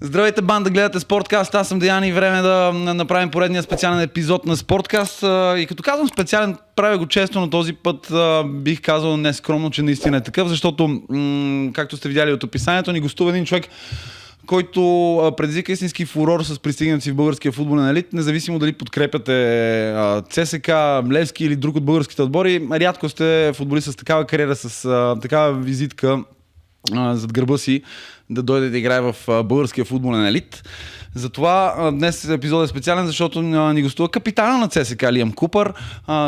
Здравейте, банда, гледате SportCast, аз съм Деян и време да направим поредния специален епизод на SportCast. И като казвам специален, правя го често, но този път бих казал нескромно, че наистина е такъв, защото, както сте видяли от описанието, ни гостува един човек, който предизвика истински фурор с пристигнаци в българския футболен елит, независимо дали подкрепяте ЦСКА, Левски или друг от българските отбори. Рядко сте футболист с такава кариера, с такава визитка зад гърба си да дойде да играе в българския футболен елит. Затова днес епизодът е специален, защото ни гостува капитана на ЦСКА Лиъм Купър,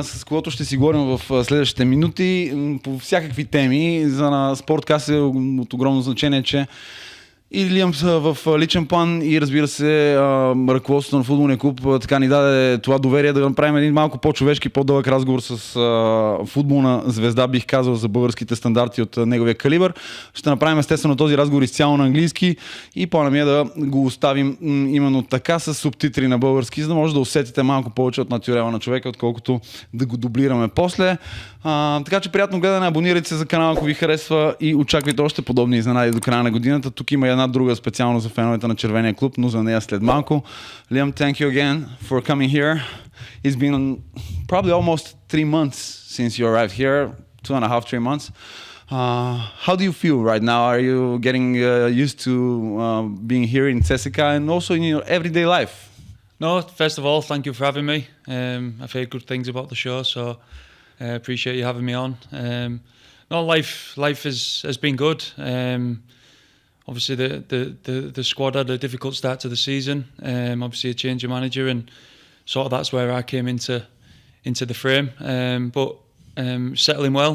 с когото ще си говорим в следващите минути по всякакви теми. За на SportCast е от огромно значение, че и Лиъм в личен план и разбира се ръководството на футболния клуб така ни даде това доверие да направим един малко по-човешки, по-дълъг разговор с футболна звезда, бих казал, за българските стандарти от неговия калибър. Ще направим естествено този разговор изцяло на английски и плана ми е да го оставим именно така с субтитри на български, за да може да усетите малко повече от натюрела на човека, отколкото да го дублираме после. Така че приятно гледане, абонирайте се за канала, ако ви харесва и очаквайте още подобни изненади до края на годината. Тук има една друга специално за феновете на червения клуб, но за нея след малко. Liam, thank you again for coming here. It's been probably almost 3 months since you arrived here, 2.5-3 months. How do you feel right now? Are you getting used to being here in CSKA and also in your everyday life? No, first of all, thank you for having me. I've heard good things about the show, so appreciate you having me on. No, life has been good. Obviously, the squad had a difficult start to the season. Obviously, a change of manager, and sort of that's where I came into the frame. But settling well.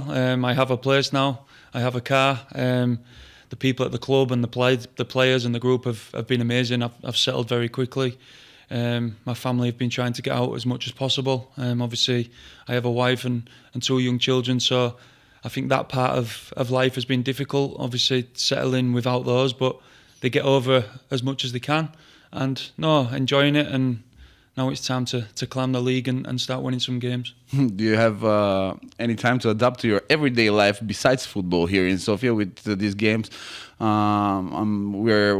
I have a place now. I have a car. The people at the club and the players and the group have been amazing. I've settled very quickly. My family have been trying to get out as much as possible. Obviously, I have a wife and 2 young children, so I think that part of life has been difficult, obviously settling without those, but they get over as much as they can. And no, enjoying it, and now it's time to climb the league and start winning some games. Do you have any time to adapt to your everyday life besides football here in Sofia with these games? We're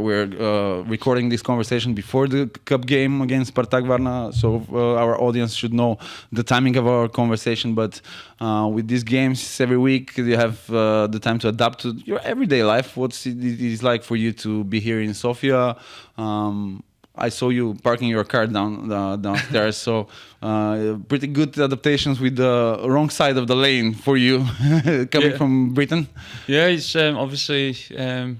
recording this conversation before the cup game against Spartak Varna, so our audience should know the timing of our conversation. But with these games every week, you have the time to adapt to your everyday life. What's it is like for you to be here in Sofia? I saw you parking your car downstairs, so pretty good adaptations with the wrong side of the lane for you coming from Britain. Yeah, it's obviously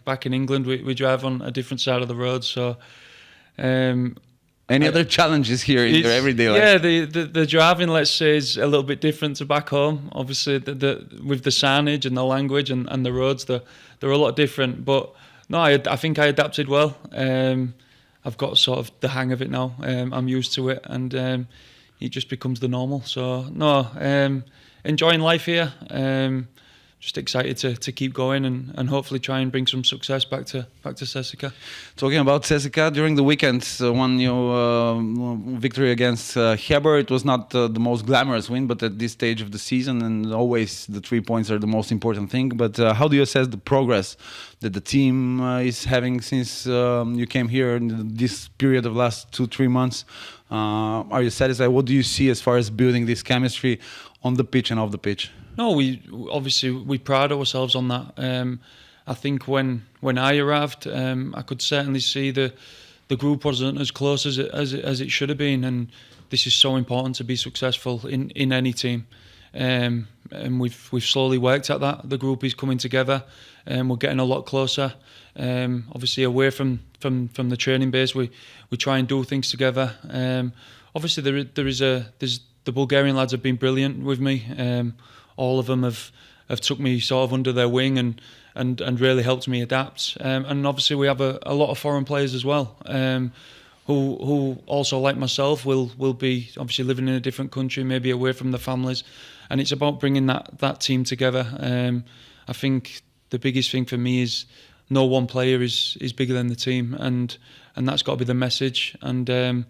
back in England we drive on a different side of the road, so any other challenges here in your everyday life? Yeah, the driving, let's say, is a little bit different to back home. Obviously, with the signage and the language and the roads, they're a lot different. But no, I think I adapted well. I've got sort of the hang of it now. I'm used to it, and it just becomes the normal. So no, enjoying life here. Just excited to keep going and hopefully try and bring some success back to CSKA. Talking about CSKA, during the weekend, one victory against Heber. It was not the most glamorous win, but at this stage of the season, and always the 3 points are the most important thing. But how do you assess the progress that the team is having since you came here in this period of last 2-3 months? Are you satisfied? What do you see as far as building this chemistry on the pitch and off the pitch? No, we pride ourselves on that. I think when I arrived, I could certainly see the group wasn't as close as it should have been, and this is so important to be successful in any team. And we've slowly worked at that. The group is coming together, and we're getting a lot closer. Obviously, away from the training base, we try and do things together. Obviously, there's the Bulgarian lads have been brilliant with me. All of them have took me sort of under their wing and really helped me adapt. And obviously we have a lot of foreign players as well, who also, like myself, will be obviously living in a different country, maybe away from their families. And it's about bringing that team together. I think the biggest thing for me is no one player is bigger than the team, and that's got to be the message. And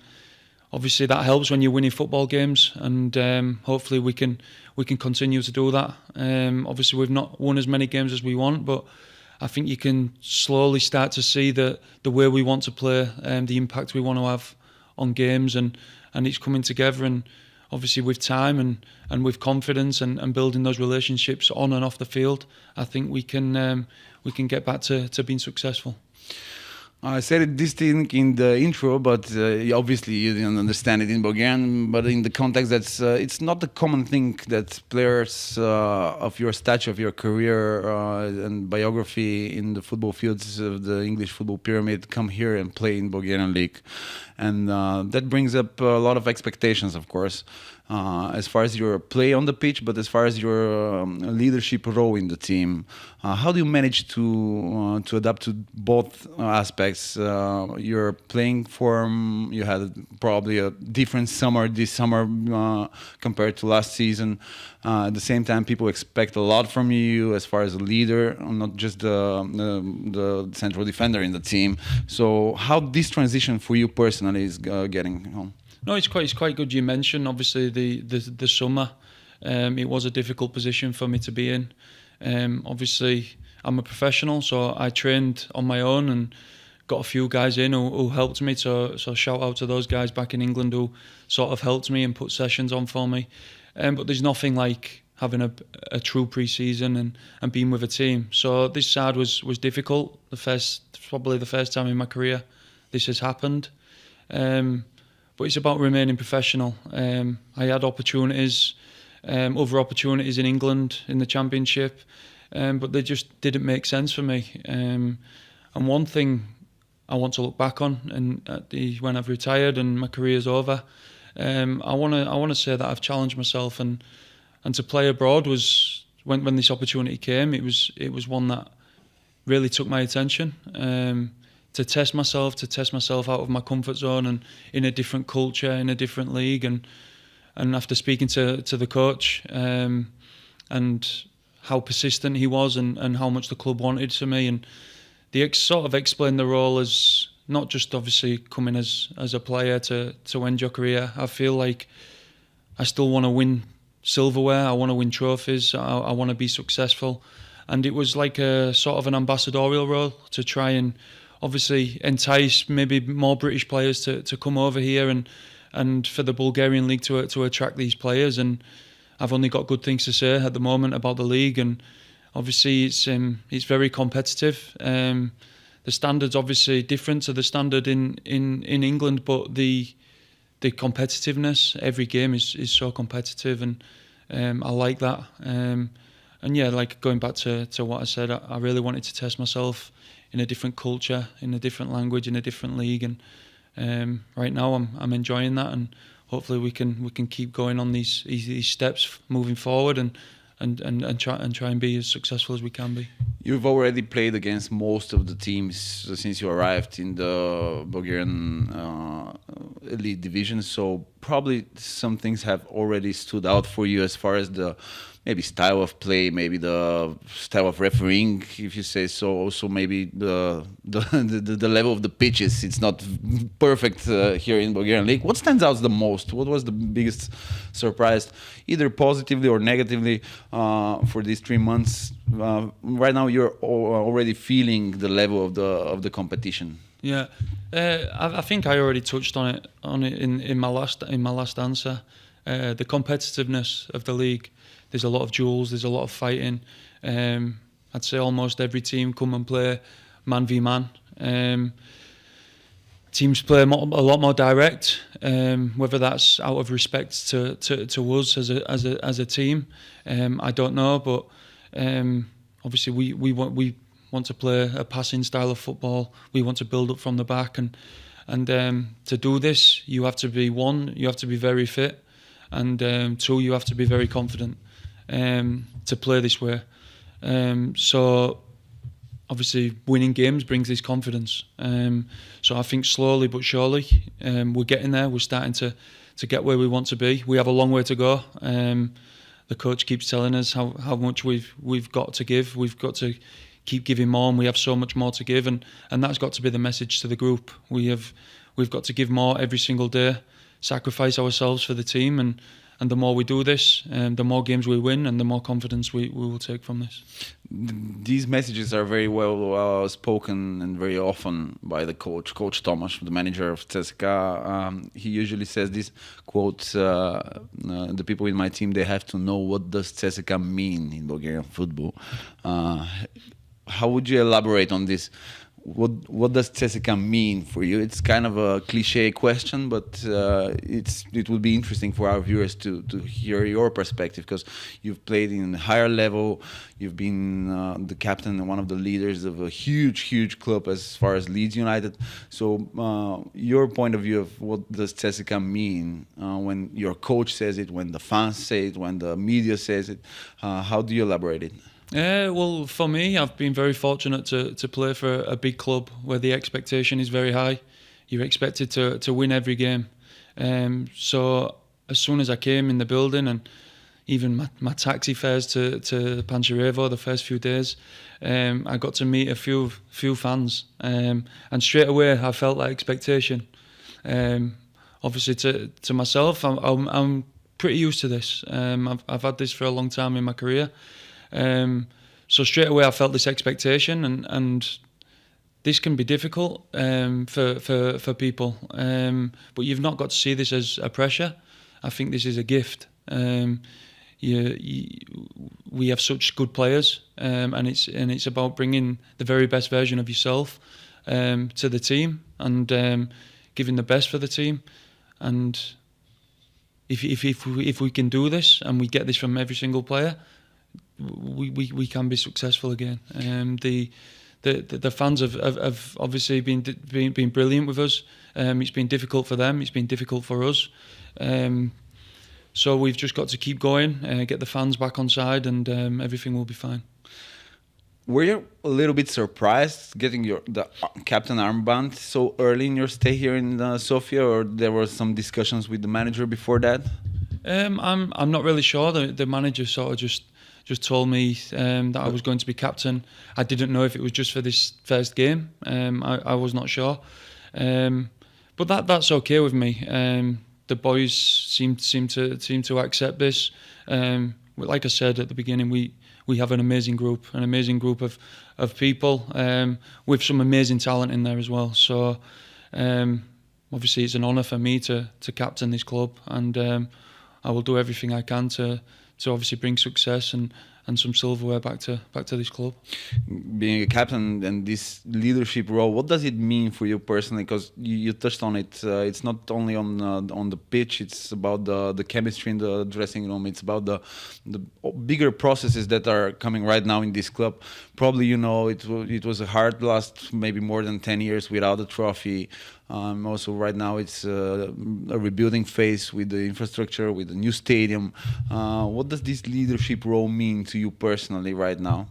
obviously that helps when you're winning football games, and hopefully we can continue to do that. Obviously we've not won as many games as we want, but I think you can slowly start to see the way we want to play, the impact we want to have on games, and it's coming together. And obviously with time and with confidence and building those relationships on and off the field, I think we can get back to being successful. I said this thing in the intro, but obviously you didn't understand it in Bulgarian. But in the context, it's not a common thing that players of your stature, of your career and biography in the football fields of the English football pyramid come here and play in Bulgarian league, and that brings up a lot of expectations, of course, as far as your play on the pitch, but as far as your leadership role in the team. How do you manage to adapt to both aspects? Your playing form, you had probably a different summer this summer compared to last season. At the same time, people expect a lot from you as far as a leader, not just the central defender in the team. So how this transition for you personally is getting on? No, it's quite good. You mentioned obviously the summer. It was a difficult position for me to be in. Obviously, I'm a professional, so I trained on my own and got a few guys in who helped me. So shout out to those guys back in England who sort of helped me and put sessions on for me. But there's nothing like having a true pre-season and being with a team. So this side was difficult. Probably the first time in my career this has happened. But it's about remaining professional. I had opportunities, other opportunities in England in the Championship, but they just didn't make sense for me. And one thing I want to look back on, and when I've retired and my career's over, I want to say that I've challenged myself, and to play abroad was when this opportunity came. It was one that really took my attention. To test myself out of my comfort zone and in a different culture, in a different league, and after speaking to the coach and how persistent he was and how much the club wanted for me, and they sort of explained the role as not just obviously coming as a player to end your career. I feel like I still want to win silverware, I want to win trophies, I want to be successful, and it was like a sort of an ambassadorial role to try and obviously entice maybe more British players to come over here and for the Bulgarian league to attract these players. And I've only got good things to say at the moment about the league, and obviously it's very competitive. The standard's obviously different to the standard in England, but the competitiveness, every game is so competitive, and I like that. And yeah, like going back to what I said, I really wanted to test myself in a different culture, in a different language, in a different league, and right now I'm enjoying that, and hopefully we can keep going on these steps moving forward and try and be as successful as we can be. You've already played against most of the teams since you arrived in the Bulgarian elite division, so probably some things have already stood out for you as far as the maybe style of play, maybe the style of refereeing, if you say so. Also, maybe the level of the pitches. It's not perfect here in Bulgarian league. What stands out the most? What was the biggest surprise, either positively or negatively, for these 3 months? Right now, you're already feeling the level of the competition. Yeah, I think I already touched on it in my last answer. The competitiveness of the league. There's a lot of duels, there's a lot of fighting. I'd say almost every team come and play man v man. Teams play a lot more direct, whether that's out of respect to us as a team. I don't know, but obviously we want to play a passing style of football. We want to build up from the back, and to do this, you have to be very fit, and two, you have to be very confident. To play this way. So obviously winning games brings this confidence. So I think slowly but surely we're getting there. We're starting to get where we want to be. We have a long way to go. The coach keeps telling us how much we've got to give. We've got to keep giving more, and we have so much more to give, and that's got to be the message to the group. We've got to give more every single day, sacrifice ourselves for the team, the more we do this, the more games we win, and the more confidence we will take from this. These messages are very well spoken and very often by the Coach Thomas, the manager of ЦСКА. He usually says this quote: "The people in my team, they have to know what does ЦСКА mean in Bulgarian football." How would you elaborate on this? What does ЦСКА mean for you? It's kind of a cliche question, but it would be interesting for our viewers to hear your perspective, because you've played in a higher level, you've been the captain and one of the leaders of a huge club as far as Leeds United. So your point of view of what does ЦСКА mean when your coach says it, when the fans say it, when the media says it, how do you elaborate it? Well, for me, I've been very fortunate to play for a big club where the expectation is very high. You're expected to win every game. So as soon as I came in the building, and even my taxi fares to Pančerevo the first few days, I got to meet a few fans, and straight away I felt that expectation. Obviously, to myself, I'm pretty used to this. I've had this for a long time in my career. So straight away I felt this expectation, and this can be difficult for people, but you've not got to see this as a pressure. I think this is a gift. We have such good players, and it's about bringing the very best version of yourself to the team, and giving the best for the team. And if we can do this, and we get this from every single player, we can be successful again. The fans have obviously been brilliant with us. It's been difficult for them. It's been difficult for us. So we've just got to keep going, get the fans back on side, and everything will be fine. Were you a little bit surprised getting the captain armband so early in your stay here in Sofia, or there were some discussions with the manager before that? I'm not really sure. The manager sort of just told me that I was going to be captain. I didn't know if it was just for this first game. I was not sure, but that's okay with me. The boys seem to accept this. Like I said at the beginning, we have an amazing group of people with some amazing talent in there as well. So obviously it's an honour for me to captain this club, and I will do everything I can to obviously bring success and some silverware back to this club. Being a captain and this leadership role, what does it mean for you personally? Because you touched on it. It's not only on the pitch. It's about the chemistry in the dressing room. It's about the bigger processes that are coming right now in this club. Probably it was a hard last maybe more than 10 years without a trophy. Also right now it's a rebuilding phase with the infrastructure, with the new stadium. What does this leadership role mean to you personally right now?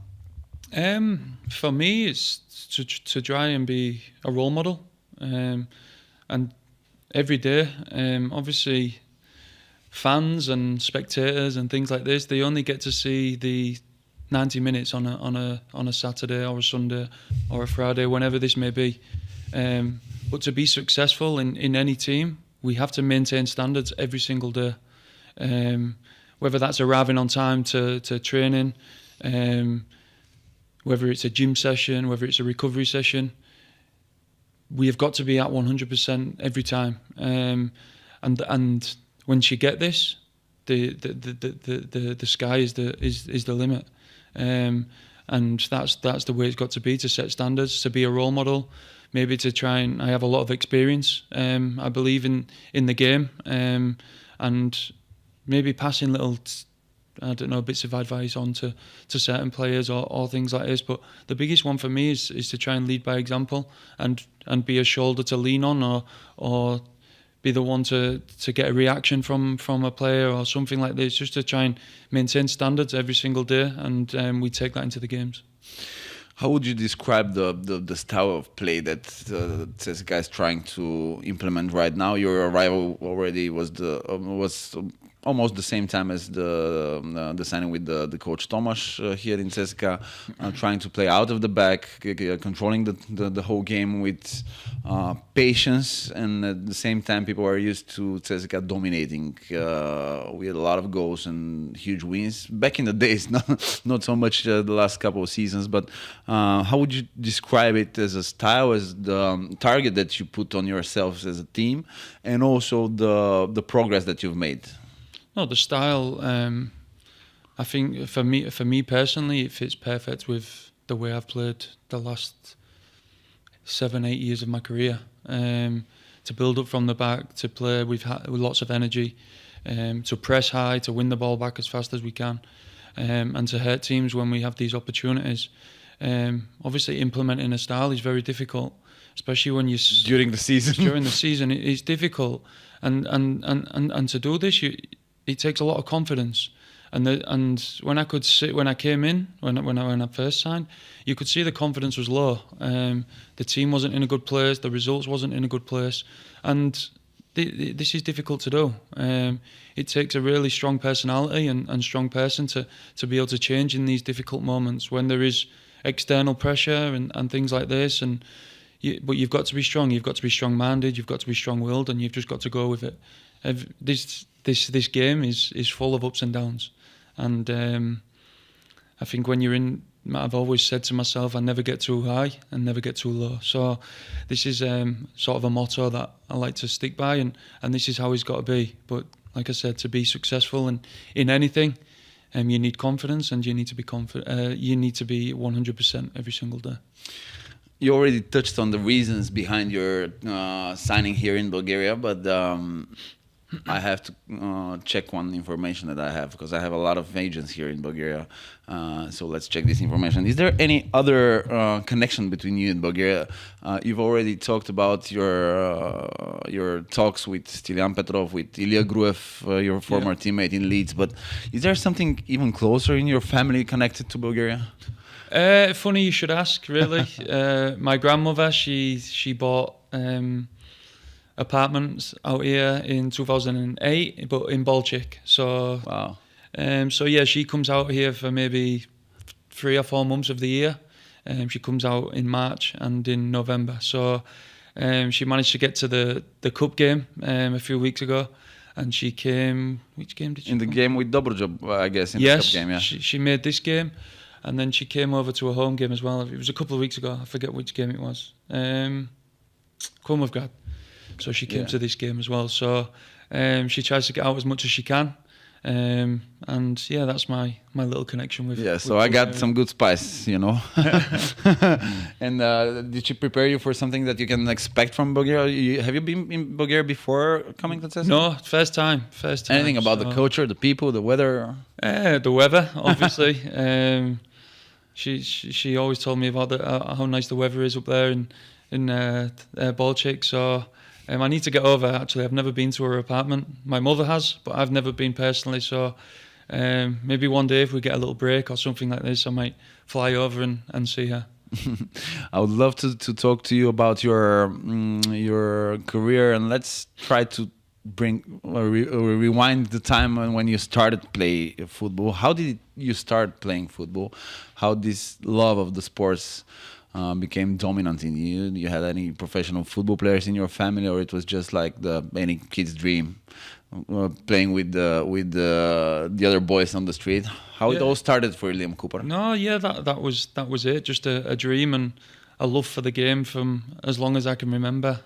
For me, it's to try and be a role model, and every day, obviously fans and spectators and things like this, they only get to see the 90 minutes on a Saturday or a Sunday or a Friday, whenever this may be. But to be successful in any team, we have to maintain standards every single day. Whether that's arriving on time to training, whether it's a gym session, whether it's a recovery session, we have got to be at 100% every time. And once you get this, the sky is the limit. And that's the way it's got to set standards, to be a role model. Maybe to try and I have a lot of experience. I believe in the game, and maybe passing little, bits of advice on to certain players or things like this. But the biggest one for me is to try and lead by example and be a shoulder to lean on, or be the one to get a reaction from a player or something like this. Just to try and maintain standards every single day, and we take that into the games. How would you describe the style of play that ЦСКА is trying to implement right now? Your arrival already was almost the same time as the signing with the coach Tomasz here in ЦСКА, trying to play out of the back, controlling the whole game with patience, and at the same time people are used to ЦСКА dominating. We had a lot of goals and huge wins back in the days, not so much the last couple of seasons, but how would you describe it as a style, as the target that you put on yourselves as a team, and also the progress that you've made? No, the style, I think for me personally, it fits perfect with the way I've played the last 7-8 years of my career. To build up from the back, to play with lots of energy, to press high, to win the ball back as fast as we can, and to hurt teams when we have these opportunities. Obviously, implementing a style is very difficult, especially when during the season. During the season, it's difficult, and to do this, it takes a lot of confidence. And when I came in, when I first signed, you could see the confidence was low. The team wasn't in a good place. The results wasn't in a good place, and this is difficult to do. It takes a really strong personality and strong person to be able to change in these difficult moments when there is external pressure and things like this. But you've got to be strong. You've got to be strong-minded. You've got to be strong-willed, and you've just got to go with it. This game is full of ups and downs, and I think when you're in, I've always said to myself, I never get too high and never get too low. So this is sort of a motto that I like to stick by, and this is how it's got to be. But like I said, to be successful and in anything, you need confidence, and you need to be you need to be 100% every single day. You already touched on the reasons behind your signing here in Bulgaria, but I have to check one information that I have, because I have a lot of agents here in Bulgaria. So let's check this information. Is there any other connection between you and Bulgaria? You've already talked about your talks with Stilian Petrov, with Ilya Gruev, your former teammate in Leeds. But is there something even closer in your family connected to Bulgaria? Funny you should ask, really. My grandmother, she bought apartments out here in 2008, but in Baltic. So, wow. So yeah, she comes out here for maybe 3 or 4 months of the year. She comes out in March and in November. So she managed to get to the cup game a few weeks ago, and she came. Which game did she? In the game with DIR.BG, I guess. In the cup game, yeah. She made this game, and then she came over to a home game as well. It was a couple of weeks ago. I forget which game it was. Kulmovgrad. So she came to this game as well. So she tries to get out as much as she can. And yeah, that's my little connection with. Yeah, so I got some good spice, you know. And did she prepare you for something that you can expect from Bulgaria? Have you been in Bulgaria before coming to ЦСКА? No, first time. Anything about the culture, the people, the weather? The weather, obviously. She always told me about how nice the weather is up there in Baltic. So I need to get over. Actually, I've never been to her apartment. My mother has, but I've never been personally. So maybe one day, if we get a little break or something like this, I might fly over and see her. I would love to talk to you about your career, and let's try to rewind the time when you started play football. How did you start playing football? How this love of the sports became dominant in you? You had any professional football players in your family, or it was just like any kid's dream, playing with the other boys on the street? How it all started for Lиъм Купър? No, yeah, that was it. Just a dream and a love for the game from as long as I can remember.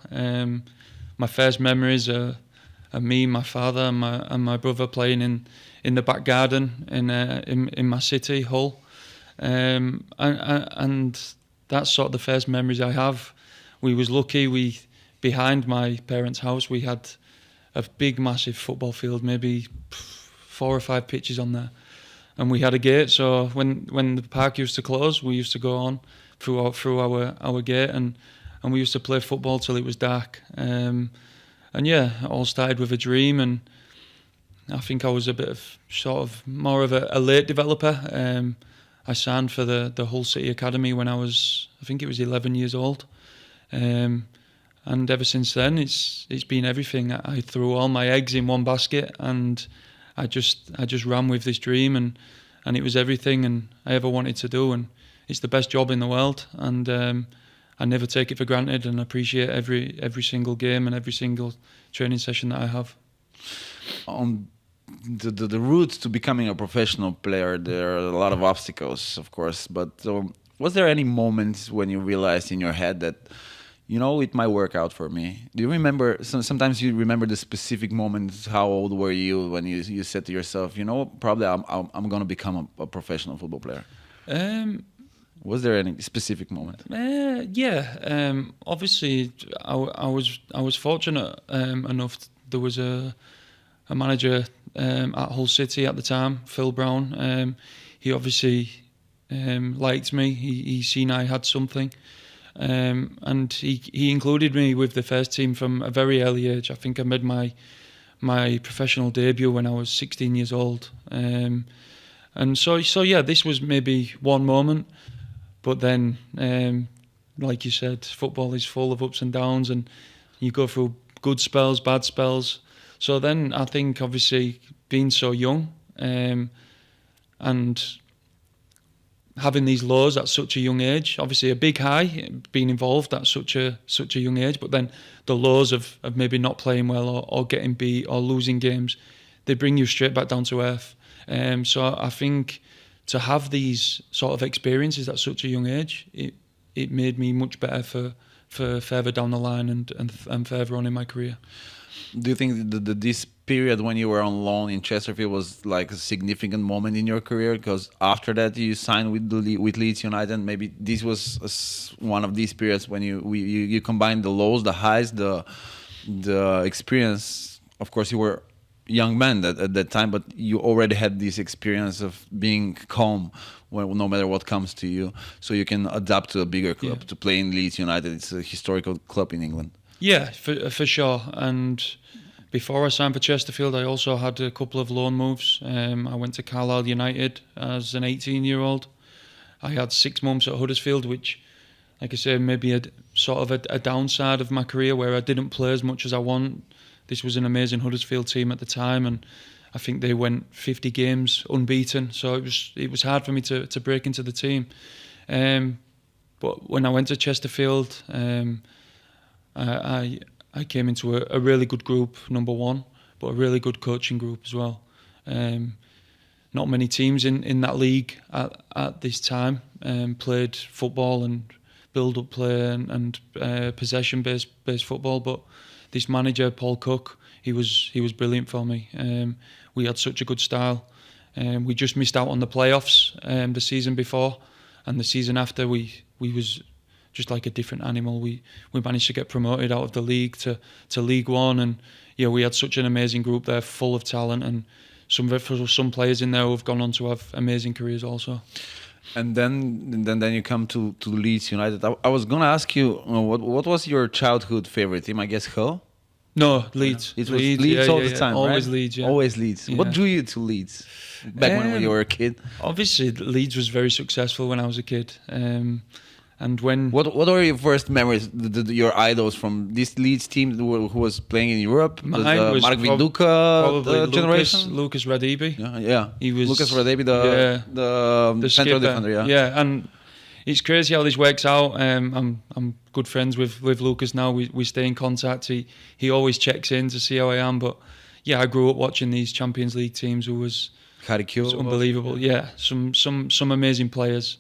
My first memories are me, my father, and my brother playing in the back garden in my city, Hull, and that's sort of the first memories I have. We was lucky. Behind my parents' house, we had a big, massive football field, maybe 4 or 5 pitches on there, and we had a gate. So when the park used to close, we used to go on through our gate, and we used to play football till it was dark. And yeah, it all started with a dream, and I think I was a bit of sort of more of a late developer. I signed for the Hull City Academy when I think it was 11 years old. And ever since then, it's been everything. I threw all my eggs in one basket, and I just ran with this dream, and it was everything and I ever wanted to do, and it's the best job in the world, and I never take it for granted, and appreciate every single game and every single training session that I have. On the route to becoming a professional player, there are a lot of obstacles, of course, but was there any moment when you realized in your head that, it might work out for me? Do you remember, sometimes you remember the specific moments, how old were you when you said to yourself, probably I'm going to become a professional football player? Was there any specific moment? Obviously I was fortunate enough. There was a manager at Hull City at the time, Phil Brown. He obviously liked me. He seen I had something, and he included me with the first team from a very early age. I think I made my professional debut when I was 16 years old, and so this was maybe one moment. But then, like you said, football is full of ups and downs, and you go through good spells, bad spells. So then I think, obviously, being so young and having these lows at such a young age, obviously a big high, being involved at such a young age, but then the lows of maybe not playing well or getting beat or losing games, they bring you straight back down to earth. So I think to have these sort of experiences at such a young age, it made me much better for further down the line and further on in my career. Do you think that this period when you were on loan in Chesterfield was like a significant moment in your career? Because after that you signed with Leeds United. Maybe this was one of these periods when you combined the lows, the highs, the experience. Of course, you were young man at that time, but you already had this experience of being calm no matter what comes to you, so you can adapt to a bigger club. To play in Leeds United, it's a historical club in England. Yeah, for sure. And before I signed for Chesterfield, I also had a couple of loan moves. I went to Carlisle United as an 18-year-old. I had 6 months at Huddersfield, which, like I say, maybe a downside of my career where I didn't play as much as I want. This was an amazing Huddersfield team at the time, and I think they went 50 games unbeaten. So it was hard for me to break into the team. But when I went to Chesterfield, I came into a really good group, number one, but a really good coaching group as well. Not many teams in that league at this time played football and build-up play and possession-based football, but this manager, Paul Cook, he was brilliant for me. We had such a good style. We just missed out on the playoffs the season before, and the season after we was just like a different animal. We managed to get promoted out of the league to League One, and we had such an amazing group there, full of talent, and some players in there who have gone on to have amazing careers also. And then you come to Leeds United. I was gonna ask you, what was your childhood favorite team? I guess Hull. No, Leeds. It was Leeds all the time, always right? Leeds, yeah. Always Leeds. Yeah. What drew you to Leeds back when you were a kid? Obviously, Leeds was very successful when I was a kid. And when what were your first memories? Your idols from this Leeds team who was playing in Europe? Mine was Mark Viduka generation. Lucas Radebe. Yeah. He was Lucas Radebe, the central defender. Yeah, and it's crazy how this works out. I'm good friends with Lucas now. We stay in contact. He always checks in to see how I am. But yeah, I grew up watching these Champions League teams. Who was unbelievable. Yeah, some amazing players.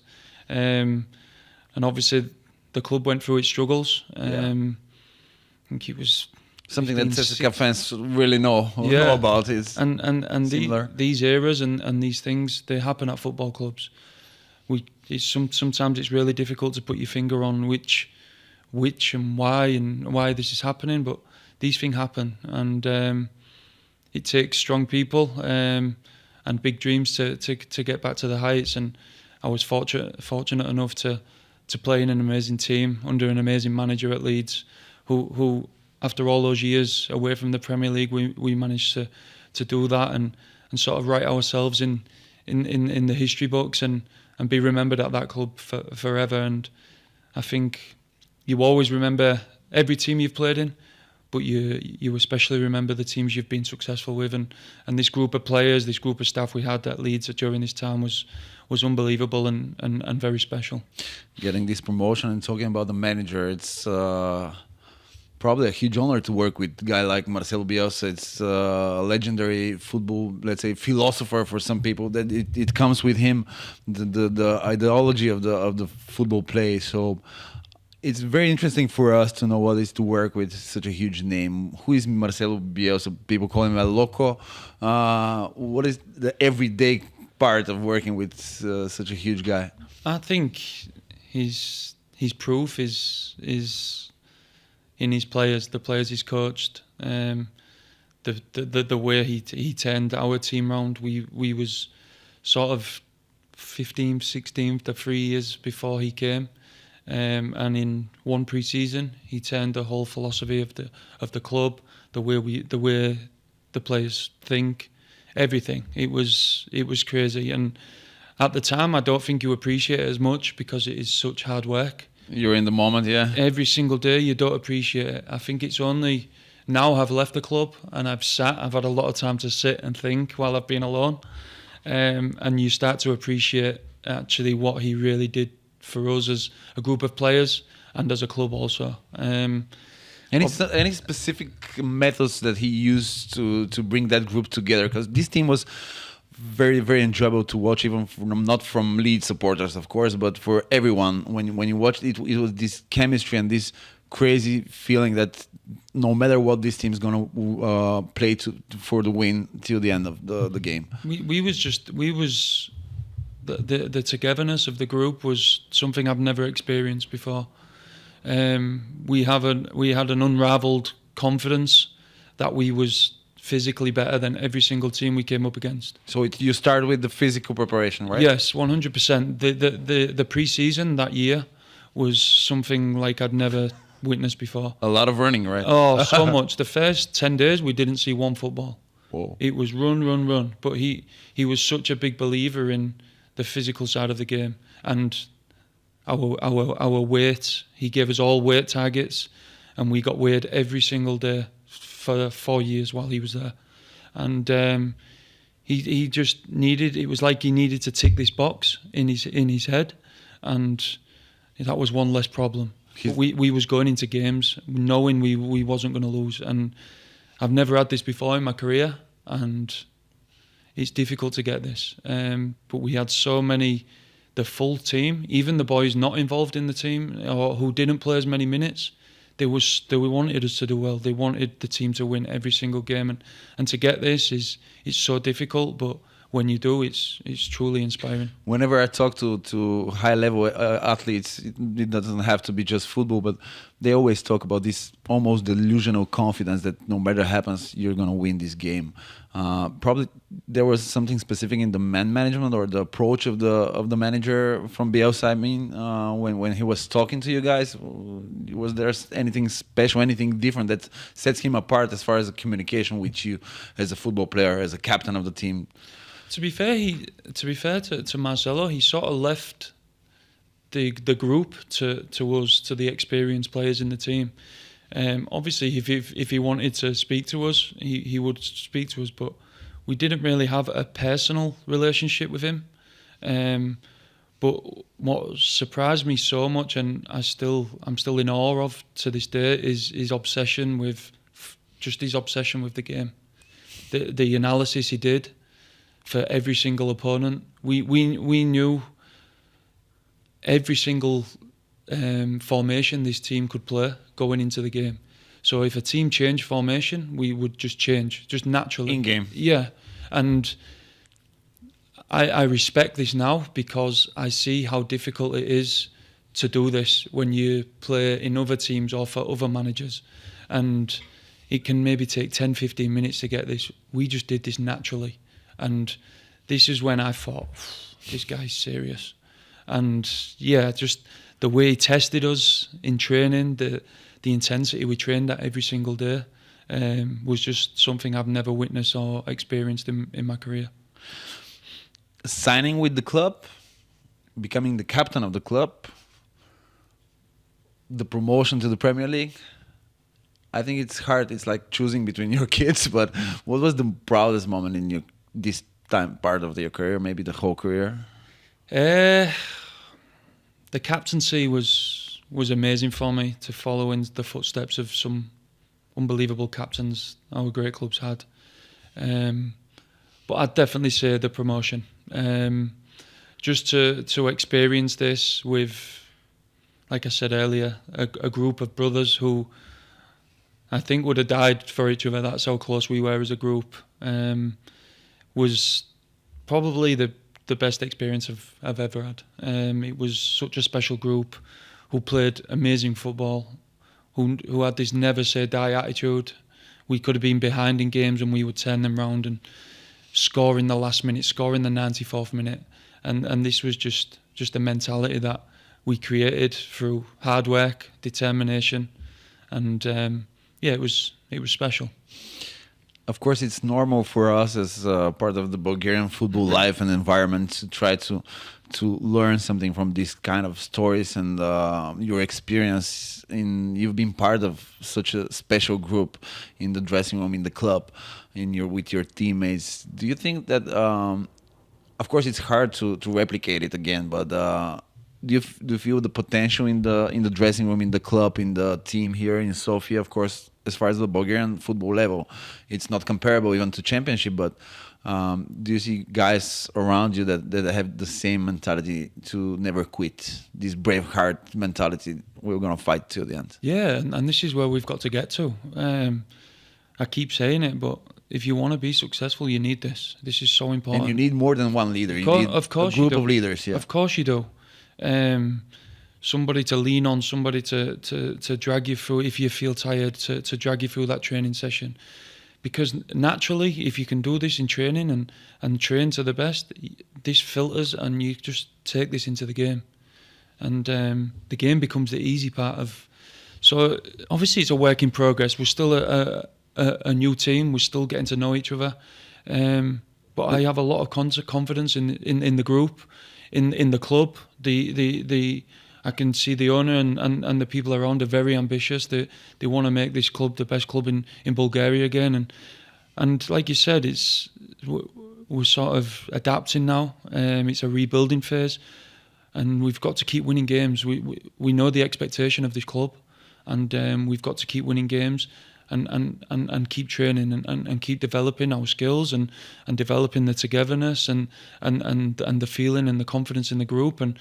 And obviously, the club went through its struggles. I think it was something that ЦСКА fans really know about. Is and these eras and these things, they happen at football clubs. Sometimes it's really difficult to put your finger on which and why this is happening, but these things happen, and it takes strong people and big dreams to get back to the heights. And I was fortunate enough to play in an amazing team under an amazing manager at Leeds, who after all those years away from the Premier League, we managed to do that and sort of write ourselves in the history books and be remembered at that club forever. And I think you always remember every team you've played in, but you especially remember the teams you've been successful with, and this group of players, this group of staff we had at Leeds during this time was unbelievable and very special. Getting this promotion and talking about the manager, it's probably a huge honor to work with a guy like Marcelо Bielsa. It's a legendary football, let's say, philosopher for some people. That it comes with him, the ideology of the football play. So it's very interesting for us to know what it is to work with such a huge name. Who is Marcello Bielsa? People call him El Loco. What is the everyday part of working with such a huge guy? I think his proof is in his players, the players he's coached, the way he turned our team round. We was sort of 15th, 16th, the 3 years before he came, and in one pre-season he turned the whole philosophy of the club, the way the players think, everything. It was crazy, and at the time I don't think you appreciate it as much because it is such hard work. You're in the moment, yeah. Every single day you don't appreciate it. I think it's only now I've left the club and I've had a lot of time to sit and think while I've been alone, and you start to appreciate actually what he really did for us as a group of players and as a club also. Any specific methods that he used to bring that group together? Because this team was very, very enjoyable to watch, even not from Leeds supporters, of course, but for everyone. When you watched it, it was this chemistry and this crazy feeling that no matter what, this team's gonna play for the win till the end of the game. The togetherness of the group was something I've never experienced before. We had an unravelled confidence that we was physically better than every single team we came up against. So you started with the physical preparation, right? Yes, 100%. The pre-season that year was something like I'd never witnessed before. A lot of running, right? Oh, so much. The first 10 days we didn't see one football. Whoa. It was run. But he was such a big believer in the physical side of the game, and our weight. He gave us all weight targets, and we got weighed every single day for 4 years while he was there. And he just needed. It was like he needed to tick this box in his head, and that was one less problem. We was going into games knowing we wasn't going to lose, and I've never had this before in my career, and it's difficult to get this. But we had so many, the full team, even the boys not involved in the team or who didn't play as many minutes, they wanted us to do well. They wanted the team to win every single game, and to get this is so difficult, but when you do, it's truly inspiring. Whenever I talk to high level athletes, it doesn't have to be just football, but they always talk about this almost delusional confidence that no matter what happens, you're gonna win this game. Probably there was something specific in the man management or the approach of the manager from Bielsa. I mean, when he was talking to you guys, was there anything special, anything different that sets him apart as far as the communication with you as a football player, as a captain of the team? To be fair to Marcelo, he sort of left the group to us, to the experienced players in the team. Obviously, if he wanted to speak to us, he would speak to us, but we didn't really have a personal relationship with him. But what surprised me so much, and I'm still in awe of to this day, is his obsession with the game, the analysis he did for every single opponent. We knew every single formation this team could play going into the game. So if a team changed formation, we would just change, just naturally. In game. Yeah. And I respect this now because I see how difficult it is to do this when you play in other teams or for other managers. And it can maybe take 10, 15 minutes to get this. We just did this naturally. And this is when I thought, this guy's serious. And yeah, just the way he tested us in training, the intensity we trained at every single day was just something I've never witnessed or experienced in my career. Signing with the club, becoming the captain of the club, the promotion to the Premier League. I think it's hard. It's like choosing between your kids. But what was the proudest moment in this time part of your career? Maybe the whole career. The captaincy was amazing for me, to follow in the footsteps of some unbelievable captains our great clubs had. But I'd definitely say the promotion. Just to experience this with, like I said earlier, a group of brothers who I think would have died for each other. That's how close we were as a group. Was probably the best experience I've ever had. It was such a special group who played amazing football, who had this never say die attitude. We could have been behind in games and we would turn them round and score in the last minute, score in the 94th minute. And this was just a mentality that we created through hard work, determination, and it was special. Of course, it's normal for us as part of the Bulgarian football life and environment to try to learn something from these kind of stories and your experience. You've been part of such a special group in the dressing room, in the club, with your teammates. Do you think that, of course, it's hard to replicate it again, but do you feel the potential in the dressing room, in the club, in the team here in Sofia? Of course, as far as the Bulgarian football level, it's not comparable even to championship, but do you see guys around you that have the same mentality to never quit, this brave heart mentality, we're going to fight till the end? Yeah, and this is where we've got to get to. I keep saying it, but if you want to be successful, you need this. This is so important. And you need more than one leader. You need a group of leaders. Yeah. Of course you do. Somebody to lean on, somebody to drag you through if you feel tired, to drag you through that training session. Because naturally, if you can do this in training and train to the best, this filters and you just take this into the game. And the game becomes the easy part of... So obviously it's a work in progress. We're still a new team. We're still getting to know each other. But I have a lot of confidence in the group, in the club. I can see the owner and the people around are very ambitious. They want to make this club the best club in Bulgaria again. And like you said, we're sort of adapting now. It's a rebuilding phase, and we've got to keep winning games. We know the expectation of this club, and we've got to keep winning games and keep training and keep developing our skills and developing the togetherness and the feeling and the confidence in the group. And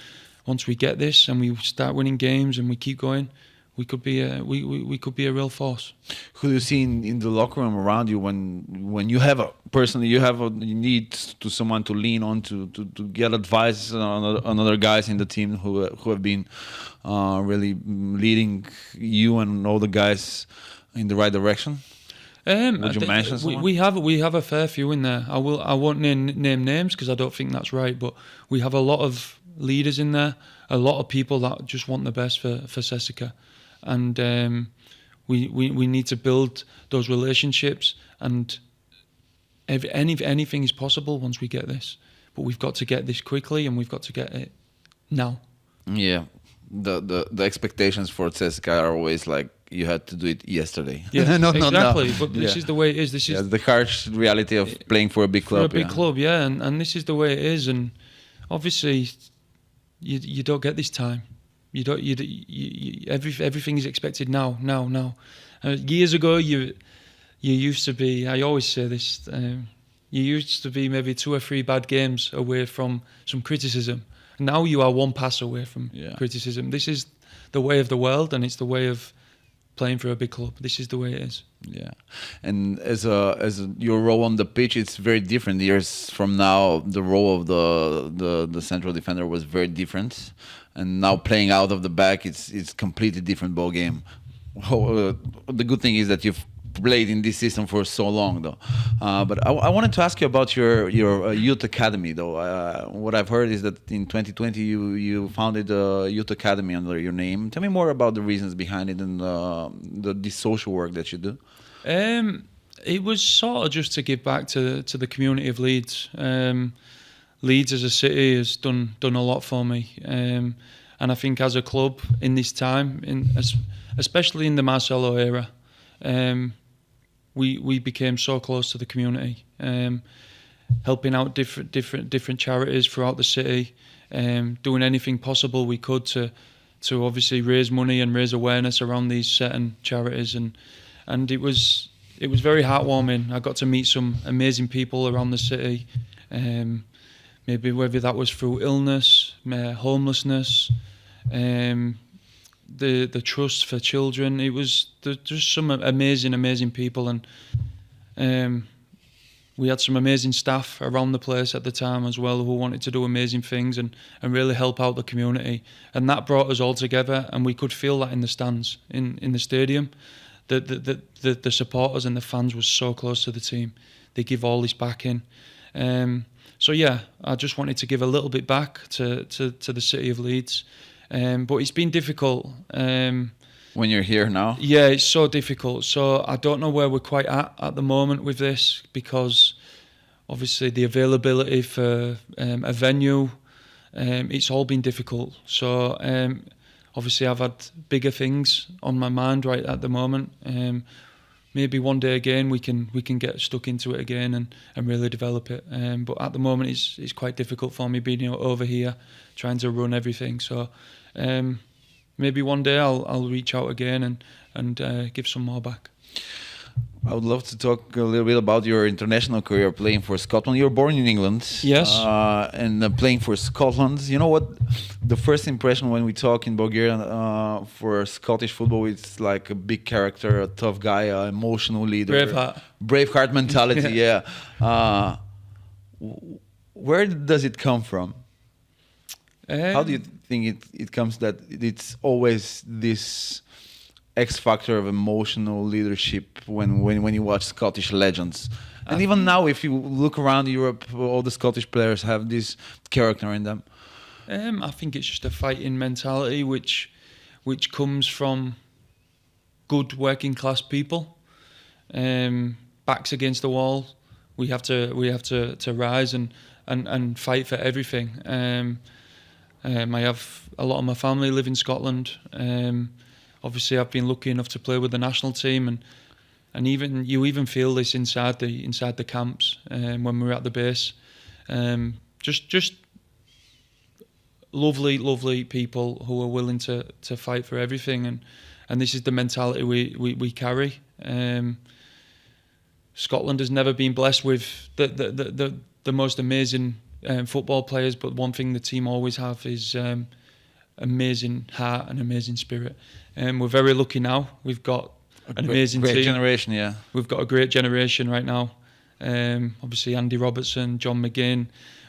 once we get this and we start winning games and we keep going, we could be a real force. Who do you see in the locker room around you when you have you need to someone to lean on to get advice on other guys in the team who have been really leading you and all the guys in the right direction? Would you mention someone? We have a fair few in there. I won't name names because I don't think that's right, but we have a lot of leaders in there, a lot of people that just want the best for ЦСКА, and we need to build those relationships, and anything is possible once we get this, but we've got to get this quickly and we've got to get it now. Yeah, the expectations for ЦСКА are always like you had to do it yesterday. Yeah, exactly. But this is the way it is. This is the harsh reality of playing for a big club. For a big club, yeah, and this is the way it is, and obviously you don't get this time. Everything is expected now. Years ago, you used to be. I always say this. You used to be maybe 2 or 3 bad games away from some criticism. Now you are 1 pass away from criticism. This is the way of the world, and it's the way of playing for a big club. This is the way it is. Yeah, and as your role on the pitch, it's very different. Years from now, the role of the central defender was very different, and now playing out of the back, it's completely different ball game. The good thing is that you've played in this system for so long, though. But I wanted to ask you about your youth academy, though. What I've heard is that in 2020 you founded a youth academy under your name. Tell me more about the reasons behind it and the social work that you do. It was sort of just to give back to the community of Leeds. Leeds as a city has done a lot for me, and I think as a club in this time, especially in the Marcelo era. we became so close to the community, helping out different charities throughout the city, doing anything possible we could to obviously raise money and raise awareness around these certain charities, and it was very heartwarming. I got to meet some amazing people around the city, maybe whether that was through illness, homelessness, the trust for children. It was just some amazing people, and we had some amazing staff around the place at the time as well who wanted to do amazing things and really help out the community, and that brought us all together, and we could feel that in the stands in the stadium. The supporters and the fans was so close to the team. They give all this back in. So yeah, I just wanted to give a little bit back to the city of Leeds. But it's been difficult. When you're here now? Yeah, it's so difficult. So I don't know where we're quite at the moment with this, because obviously the availability for a venue, it's all been difficult. So obviously I've had bigger things on my mind right at the moment. Maybe one day again we can get stuck into it again and really develop it. But at the moment it's quite difficult for me being over here, trying to run everything. So maybe one day I'll reach out again and give some more back. I would love to talk a little bit about your international career playing for Scotland. You were born in England. Yes. And playing for Scotland. You know what? The first impression when we talk in Bulgaria for Scottish football, it's like a big character, a tough guy, an emotional leader. Braveheart mentality, yeah. Where does it come from? How do you think it comes that it's always this X factor of emotional leadership when you watch Scottish legends? And even now, if you look around Europe, all the Scottish players have this character in them. I think it's just a fighting mentality which comes from good working class people. Backs against the wall, we have to rise and fight for everything. I have a lot of my family live in Scotland. Obviously, I've been lucky enough to play with the national team, and you feel this inside the camps when we're at the base. Just lovely people who are willing to fight for everything, and this is the mentality we carry. Scotland has never been blessed with the most amazing football players, but one thing the team always have is amazing heart and amazing spirit. We're very lucky now. We've got an amazing great team. generation, yeah. We've got a great generation right now. Obviously Andy Robertson, John McGinn.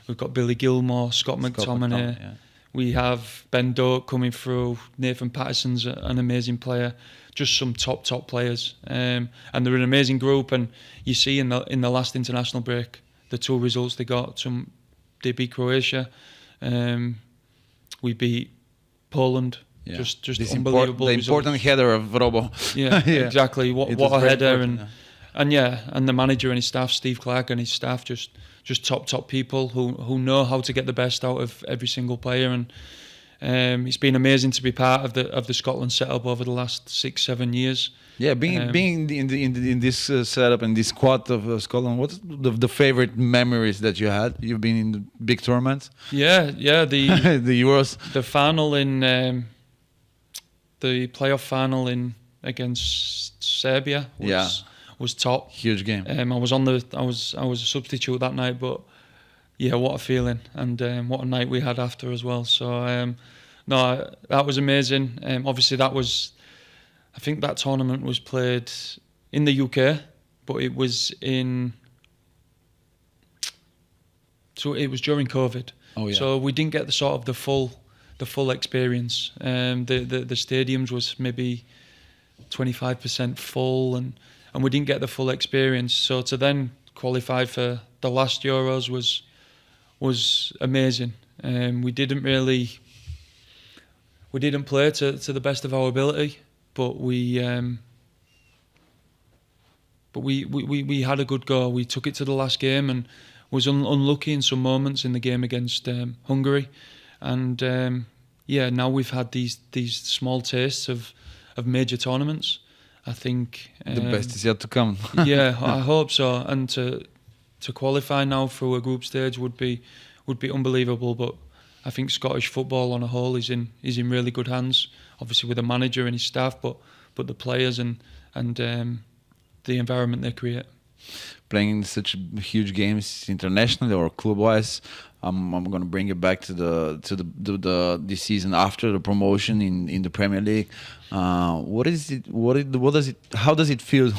We've got Billy Gilmore, Scott McTominay. Yeah. We have Ben Doak coming through. Nathan Patterson's an amazing player. Just some top players. And they're an amazing group. And you see in the last international break, the two results they got. They beat Croatia. We beat Poland. Yeah. Just this unbelievable. The important header of Robo. Yeah, yeah. Exactly. What a header, and the manager and his staff, Steve Clark and his staff, just top people who know how to get the best out of every single player, and it's been amazing to be part of the Scotland setup over the last 6-7 years. Yeah, being in this setup and this squad of Scotland, what's the favorite memories that you had? You've been in the big tournaments. Yeah, the the Euros, the final in. The playoff final against Serbia was top. Huge game. I was a substitute that night, but yeah, what a feeling, and what a night we had after as well. So no, that was amazing. Obviously, I think that tournament was played in the UK, but it was during COVID. Oh yeah. So we didn't get the full experience. The stadiums was maybe 25% full, and we didn't get the full experience. So to then qualify for the last Euros was amazing. We didn't play to the best of our ability, but we had a good go. We took it to the last game and was unlucky in some moments in the game against Hungary. And now we've had these small tastes of major tournaments, I think The best is yet to come. yeah, I hope so. And to qualify now through a group stage would be unbelievable. But I think Scottish football on a whole is in really good hands. Obviously with the manager and his staff, but the players and the environment they create. Playing such huge games internationally or club-wise, I'm going to bring it back to the season after the promotion in the Premier League. How does it feel?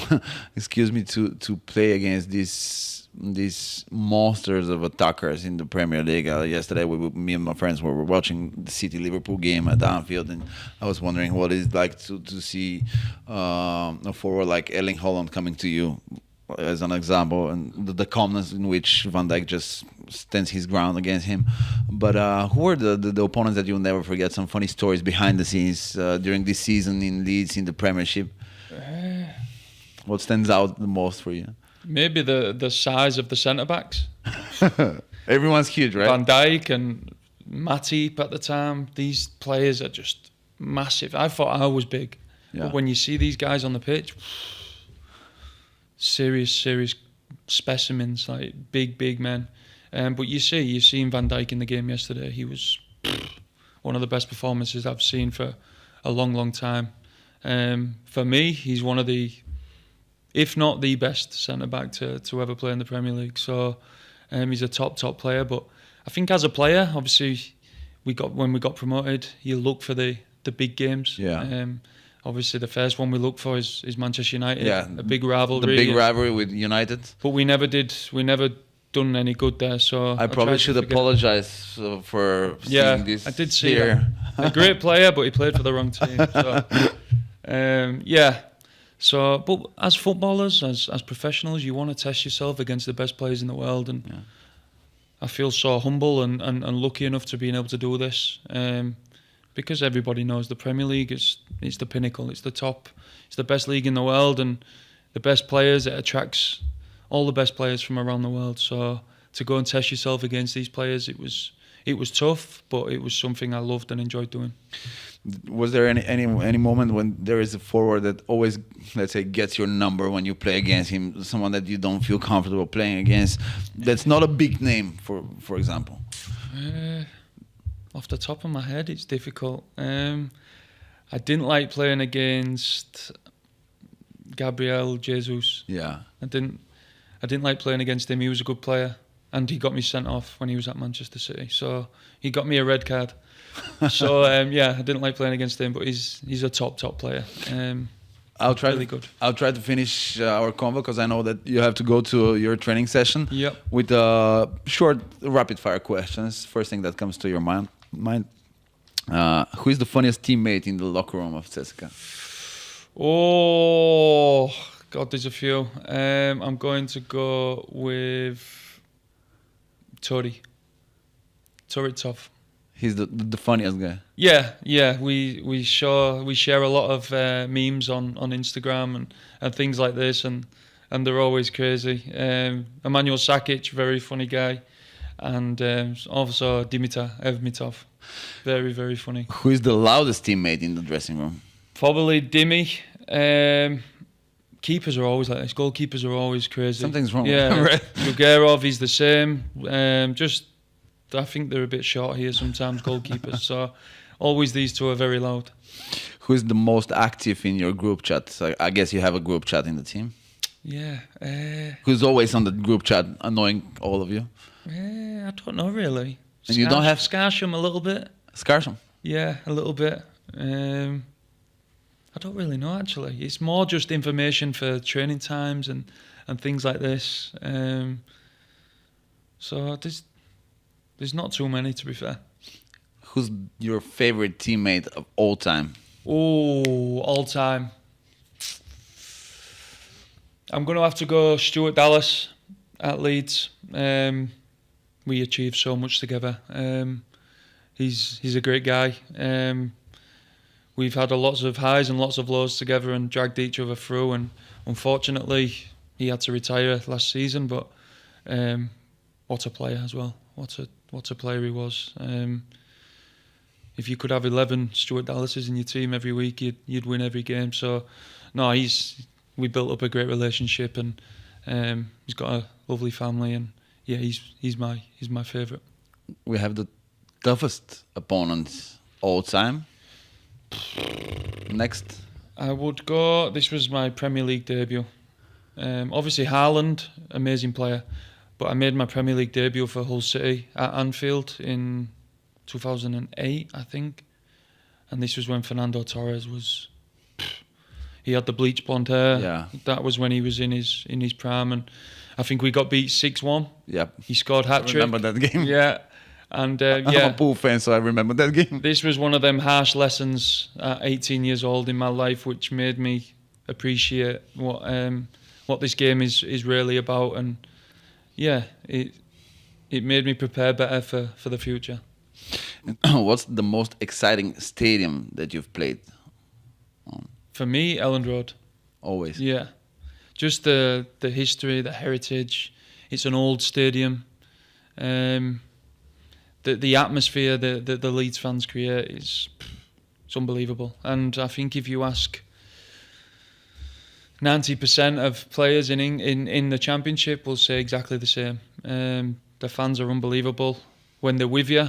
Excuse me, to play against these monsters of attackers in the Premier League. Yesterday, me and my friends were watching the City-Liverpool game at Anfield, and I was wondering what it's like to see a forward like Erling Haaland coming to you as an example, and the calmness in which Van Dijk just stands his ground against him. But who were the opponents that you'll never forget? Some funny stories behind the scenes during this season in Leeds in the Premiership. What stands out the most for you? Maybe the size of the centre-backs. Everyone's huge, right? Van Dijk and Matip at the time. These players are just massive. I thought I was big. Yeah. But when you see these guys on the pitch, serious specimens, like big men. But you've seen Van Dijk in the game yesterday. He was one of the best performances I've seen for a long time. For me, he's one of the, if not the best centre-back to ever play in the Premier League. So he's a top player. But I think as a player, obviously, when we got promoted, you look for the big games. Yeah. Obviously, the first one we look for is Manchester United. Yeah, a big rivalry. The big rivalry with United. But we never done any good there. So I probably should apologize for seeing this. I did see here. that. A great player, but he played for the wrong team. So, So, but as footballers, as professionals, you want to test yourself against the best players in the world, and I feel so humble and lucky enough to being able to do this. Because everybody knows the Premier League is the pinnacle, it's the top, it's the best league in the world, and the best players, it attracts all the best players from around the world. So to go and test yourself against these players, it was tough, but it was something I loved and enjoyed doing. Was there any moment when there is a forward that always, let's say, gets your number when you play against him, someone that you don't feel comfortable playing against, that's not a big name, for example? Off the top of my head, it's difficult. I didn't like playing against Gabriel Jesus. Yeah. I didn't like playing against him. He was a good player, and he got me sent off when he was at Manchester City. So he got me a red card. So I didn't like playing against him, but he's a top player. I'll try really good. I'll try to finish our convo because I know that you have to go to your training session. Yep. With short, rapid-fire questions. First thing that comes to your mind. Who is the funniest teammate in the locker room of ЦСКА? Oh God, there's a few. I'm going to go with Tori Tough. He's the funniest guy. Yeah. We share a lot of memes on Instagram and things like this, and they're always crazy. Emmanuel Sakic, very funny guy, and also Dimitar Evmitov, very, very funny. Who is the loudest teammate in the dressing room? Probably Dimi. Keepers are always like this. Goalkeepers are always crazy. Something's wrong. Yeah, Right. Yugerov, he's the same. I think they're a bit short here sometimes, goalkeepers. So always these two are very loud. Who is the most active in your group chat? So I guess you have a group chat in the team. Yeah. Who's always on the group chat, annoying all of you? I don't know really. And you don't have Scarsham a little bit. Scarsham? Yeah, a little bit. I don't really know actually. It's more just information for training times and things like this. So there's not too many, to be fair. Who's your favorite teammate of all time? Oh, all time. I'm going to have to go Stuart Dallas at Leeds. We achieved so much together. He's a great guy. We've had lots of highs and lots of lows together and dragged each other through. And unfortunately, he had to retire last season. But what a player as well. What a player he was. If you could have 11 Stuart Dallases in your team every week, you'd win every game. So no, we built up a great relationship, and he's got a lovely family, and yeah, he's my favourite. We have the toughest opponents all time. Next. I would go. This was my Premier League debut. Obviously, Haaland, amazing player, but I made my Premier League debut for Hull City at Anfield in 2008, I think. And this was when Fernando Torres was. He had the bleach blonde hair. Yeah. That was when he was in his prime, and I think we got beat 6-1. Yep. He scored hat-trick. I remember that game. Yeah. And I'm a Pool fan, so I remember that game. This was one of them harsh lessons at 18 years old in my life, which made me appreciate what this game is really about, and yeah, it made me prepare better for the future. What's the most exciting stadium that you've played on? For me, Elland Road. Always. Yeah, just the history, the heritage. It's an old stadium. The atmosphere the Leeds fans create is it's unbelievable. And I think if you ask 90% of players in the Championship will say exactly the same. The fans are unbelievable. When they're with you,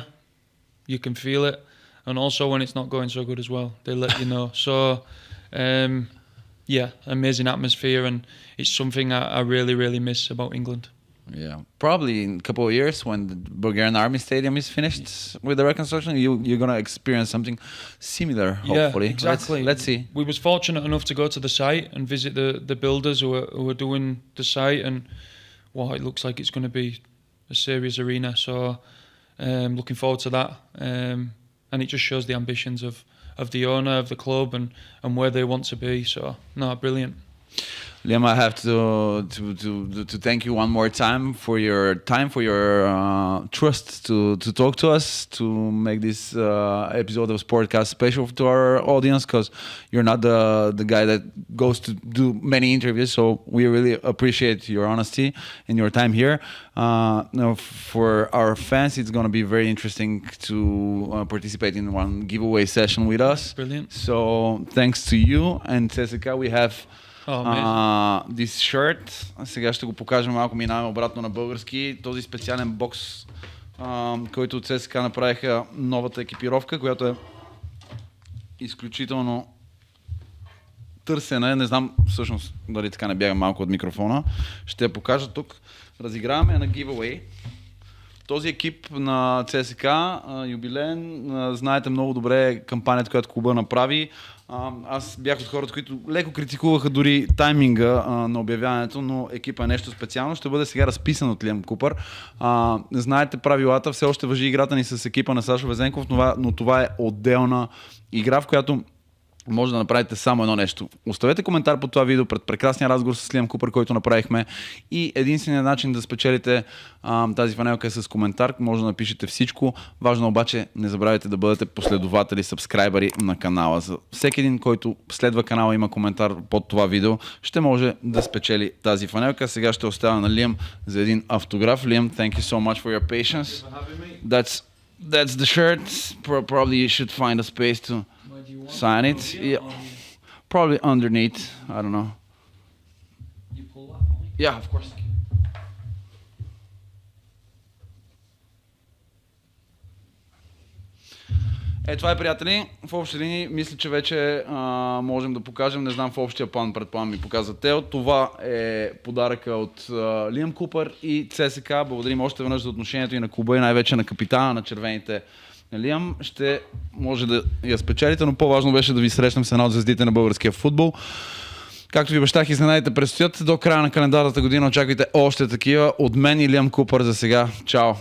you can feel it. And also when it's not going so good as well, they let you know. So, yeah, amazing atmosphere, and it's something I really, really miss about England. Yeah, probably in a couple of years when the Bulgarian Army Stadium is finished with the reconstruction, you're gonna experience something similar. Hopefully, yeah, exactly. Let's see. We was fortunate enough to go to the site and visit the builders who are doing the site, and wow, it looks like it's going to be a serious arena. So, looking forward to that, and it just shows the ambitions of the owner of the club and where they want to be. So, no, brilliant. Liam, I have to thank you one more time for your trust to talk to us, to make this episode of SportCast special to our audience, because you're not the guy that goes to do many interviews, so we really appreciate your honesty and your time here. Now, for our fans, it's going to be very interesting to participate in one giveaway session with us. Brilliant. So thanks to you and ЦСКА, we have this shirt. Сега ще го покажем малко, минаваме обратно на български. Този специален бокс, който от ЦСКА направиха новата екипировка, която е изключително търсена. Не знам всъщност дали така не бягам малко от микрофона. Ще я покажа тук. Разиграваме на giveaway. Този екип на ЦСКА, юбилеен, знаете много добре кампанията, която клуба направи. Аз бях от хората, които леко критикуваха дори тайминга на обявяването, но екипа е нещо специално. Ще бъде сега разписан от Лиъм Купър. Знаете правилата, все още важи играта ни с екипа на Сашо Везенков, но това е отделна игра, в която може да направите само едно нещо. Оставете коментар под това видео пред прекрасния разговор с Лиъм Купър, който направихме, и единственият начин да спечелите тази фанелка е с коментар. Може да напишете всичко. Важно обаче, не забравяйте да бъдете последователи, сабскрайбъри на канала. За всеки един, който следва канала, има коментар под това видео, ще може да спечели тази фанелка. Сега ще оставя на Лиъм за един автограф. Лиъм, thank you so much for your patience. That's the shirt. Probably you should find a space to sign it. Yeah. Probably underneath. I don't know. You pull that on? Yeah, of course. Това е, приятели. В общи линии мисля, че вече можем да покажем. Не знам в общия план, предполагам ми показва Тео. Това е подаръка от Лиъм Купър и ЦСКА. Благодарим още веднъж за отношението и на клуба, и най-вече на капитана на червените. Лиъм, ще може да я спечелите, но по-важно беше да ви срещнем с една от звездите на българския футбол. Както ви обещах, изненадите предстоят. До края на календарната година очаквайте още такива. От мен и Лиъм Купър за сега. Чао!